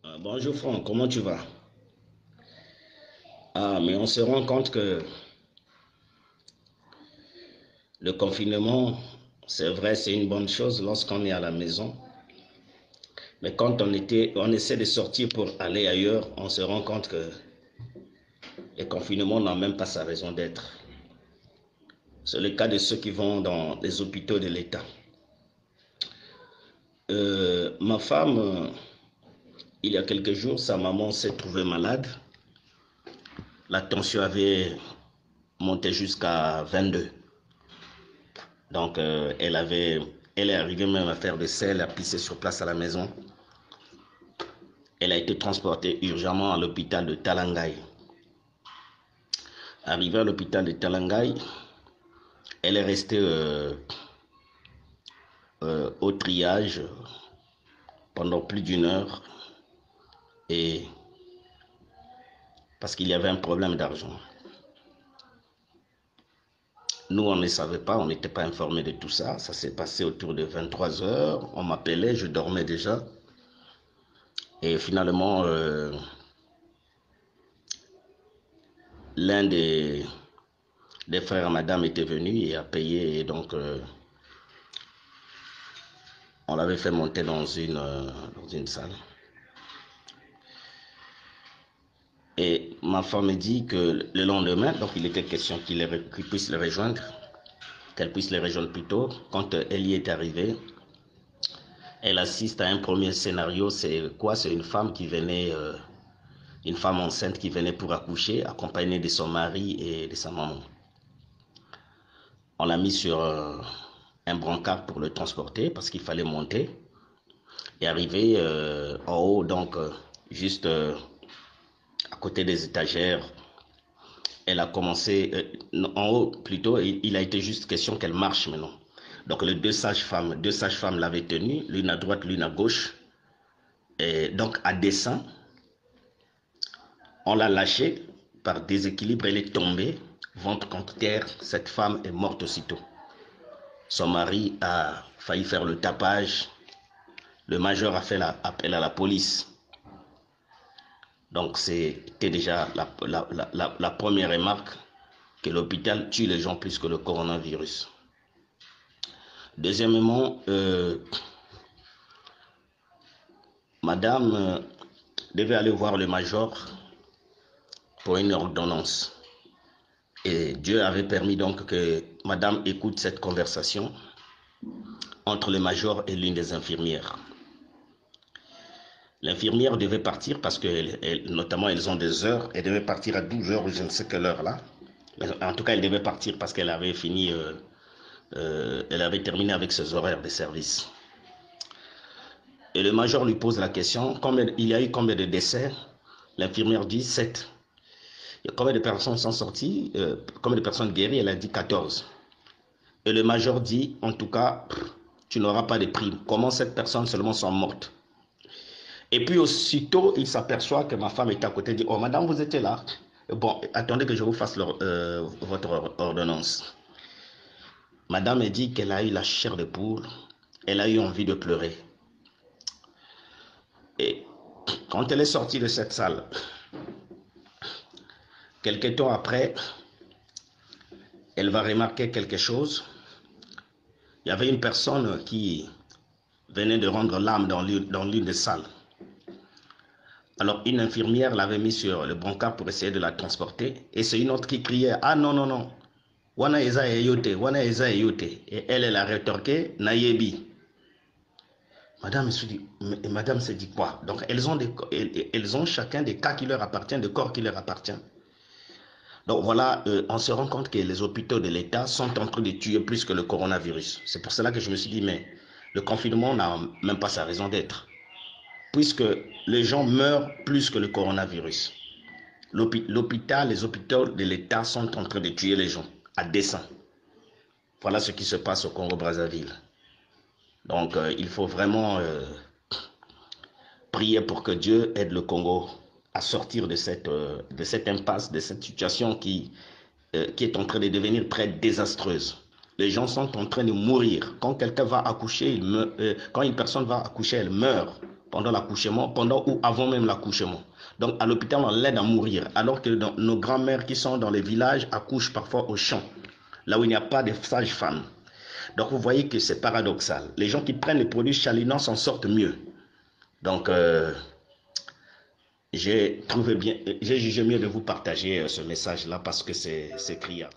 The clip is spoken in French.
Bonjour Franck, comment tu vas? Mais on se rend compte que le confinement, c'est vrai, c'est une bonne chose lorsqu'on est à la maison. Mais quand on essaie de sortir pour aller ailleurs, on se rend compte que le confinement n'a même pas sa raison d'être. C'est le cas de ceux qui vont dans les hôpitaux de l'État. Ma femme, il y a quelques jours, sa maman s'est trouvée malade. La tension avait monté jusqu'à 22. Donc, elle est arrivée même à faire des selles, à pisser sur place à la maison. Elle a été transportée urgemment à l'hôpital de Talangaï. Arrivée à l'hôpital de Talangaï, elle est restée au triage pendant plus d'une heure et parce qu'il y avait un problème d'argent. Nous, on ne savait pas, on n'était pas informés de tout ça. Ça s'est passé autour de 23 heures. On m'appelait, je dormais déjà. Et finalement, l'un des frères à madame était venu et a payé. Et donc, on l'avait fait monter dans une salle. Et ma femme me dit que le lendemain, donc il était question qu'il puisse les rejoindre, qu'elle puisse les rejoindre plus tôt. Quand elle y est arrivée, elle assiste à un premier scénario. C'est quoi? C'est une femme qui venait, une femme enceinte qui venait pour accoucher, accompagnée de son mari et de sa maman. On l'a mis sur un brancard pour le transporter parce qu'il fallait monter et arriver en haut, donc juste à côté des étagères. Elle a commencé en haut plutôt, il a été juste question qu'elle marche maintenant. Donc les deux sages-femmes l'avaient tenue, l'une à droite, l'une à gauche. Et donc à dessein, on l'a lâchée par déséquilibre, elle est tombée, ventre contre terre, cette femme est morte aussitôt. Son mari a failli faire le tapage, le major a fait appel à la police. Donc c'était déjà la première remarque que l'hôpital tue les gens plus que le coronavirus. Deuxièmement, madame devait aller voir le major pour une ordonnance. Et Dieu avait permis donc que madame écoute cette conversation entre le major et l'une des infirmières. L'infirmière devait partir parce que, notamment, elles ont des heures. Elle devait partir à 12 heures ou je ne sais quelle heure là. Mais en tout cas, elle devait partir parce qu'elle avait fini, elle avait terminé avec ses horaires de service. Et le major lui pose la question, il y a eu combien de décès? L'infirmière dit 7. Combien de personnes sont sorties? Combien de personnes guéries? Elle a dit 14. Et le major dit, en tout cas, tu n'auras pas de prime. Comment 7 personnes seulement sont mortes? Et puis aussitôt, il s'aperçoit que ma femme est à côté. Il dit, oh madame, vous étiez là. Bon, attendez que je vous fasse votre ordonnance. Madame a dit qu'elle a eu la chair de poule. Elle a eu envie de pleurer. Et quand elle est sortie de cette salle, quelques temps après, elle va remarquer quelque chose. Il y avait une personne qui venait de rendre l'âme dans l'une des salles. Alors une infirmière l'avait mis sur le brancard pour essayer de la transporter. Et c'est une autre qui criait, ah non, non, non. Wana eza eyote, wana eza eyote. Et elle a rétorqué, nayebi. Madame se dit quoi? Donc elles ont chacun des cas qui leur appartiennent, des corps qui leur appartiennent. Donc voilà, on se rend compte que les hôpitaux de l'État sont en train de tuer plus que le coronavirus. C'est pour cela que je me suis dit, mais le confinement n'a même pas sa raison d'être. Puisque les gens meurent plus que le coronavirus. L'hôpital, les hôpitaux de l'État sont en train de tuer les gens à dessein. Voilà ce qui se passe au Congo-Brazzaville. Donc il faut vraiment prier pour que Dieu aide le Congo à sortir de cette impasse, de cette situation qui est en train de devenir très désastreuse. Les gens sont en train de mourir. Quand quelqu'un va accoucher, quand une personne va accoucher, elle meurt. pendant l'accouchement, pendant ou avant même l'accouchement. Donc à l'hôpital, on l'aide à mourir, alors que nos grands-mères qui sont dans les villages accouchent parfois au champ, là où il n'y a pas de sage-femme. Donc vous voyez que c'est paradoxal. Les gens qui prennent les produits chalinants s'en sortent mieux. Donc j'ai jugé mieux de vous partager ce message-là parce que c'est criard.